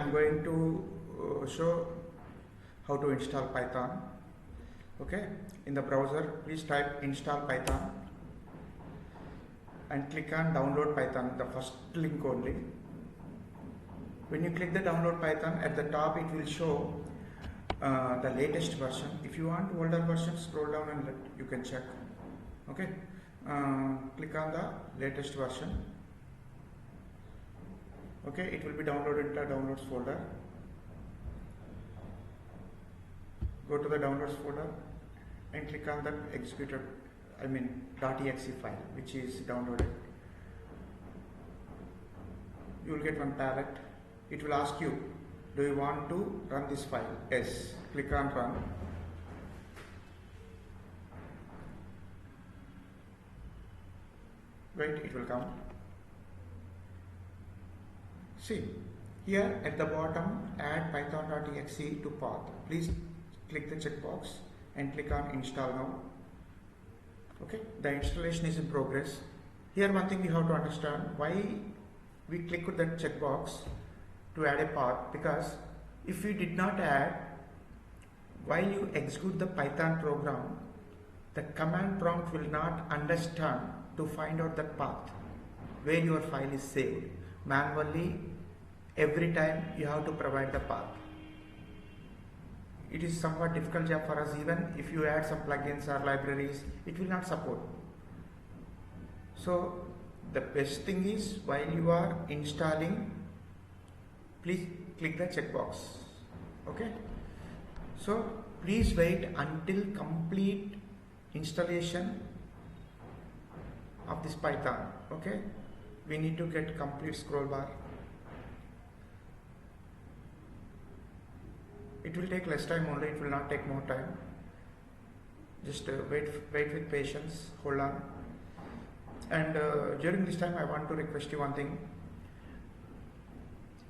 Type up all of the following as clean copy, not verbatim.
I'm going to show how to install Python. Okay, in the browser, please type install Python and click on download Python, the first link only. When you click the download Python, at the top it will show the latest version. If you want older version, scroll down and you can check. Okay, click on the latest version. Okay, it will be downloaded in the downloads folder. Go to the downloads folder and click on that executed, .exe file which is downloaded. You will get one palette. It will ask you, do you want to run this file? Yes. Click on run. Wait, it will come. See, here at the bottom, add python.exe to path. Please click the checkbox and click on install now. Okay, the installation is in progress. Here one thing you have to understand, why we click with that checkbox to add a path, because if we did not add, while you execute the Python program, the command prompt will not understand to find out the path where your file is saved. Manually, every time you have to provide the path. It is somewhat difficult job for us. Even if you add some plugins or libraries, it will not support. So the best thing is, while you are installing, please click the checkbox. Okay, so please wait until complete installation of this Python. Okay, we need to get complete scroll bar. It will take less time only, it will not take more time. Just wait with patience, hold on. And during this time I want to request you one thing.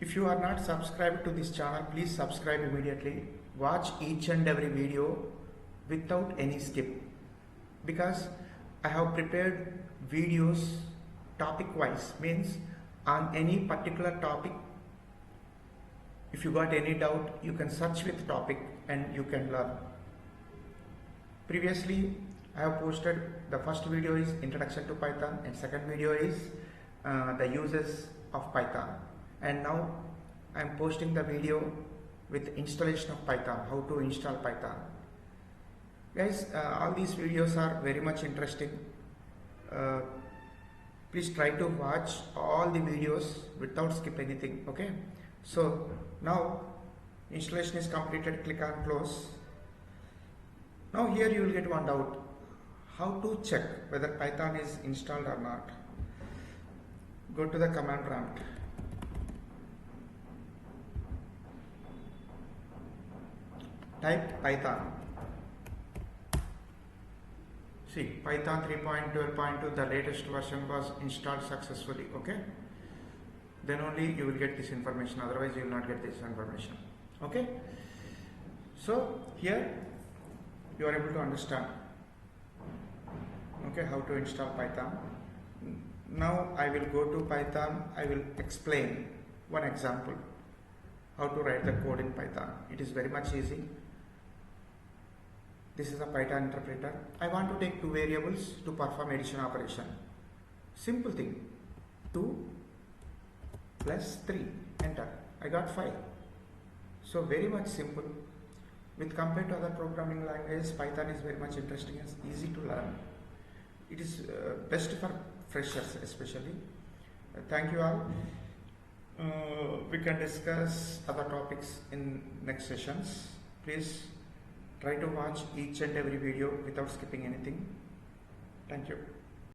If you are not subscribed to this channel, please subscribe immediately. Watch each and every video without any skip, because I have prepared videos topic wise, means on any particular topic. If you got any doubt, you can search with topic and you can learn. Previously, I have posted, the first video is introduction to Python and second video is the uses of Python. And now I am posting the video with installation of Python, how to install Python. Guys, all these videos are very much interesting. Please try to watch all the videos without skip anything. Okay. So now installation is completed, click on close. Now here you will get one doubt, how to check whether Python is installed or not. Go to the command prompt. Type Python. See, Python 3.12.2, the latest version was installed successfully. Okay. Then only you will get this information, otherwise you will not get this information. Okay, so here you are able to understand, okay, how to install Python. Now I will go to Python. I will explain one example how to write the code in Python. It is very much easy. This is a Python interpreter. I want to take two variables to perform addition operation. Simple thing, 2 plus 3, enter. I got 5. So very much simple. With compared to other programming languages, Python is very much interesting and easy to learn. It is best for freshers especially. Thank you all. We can discuss other topics in next sessions. Please try to watch each and every video without skipping anything. Thank you.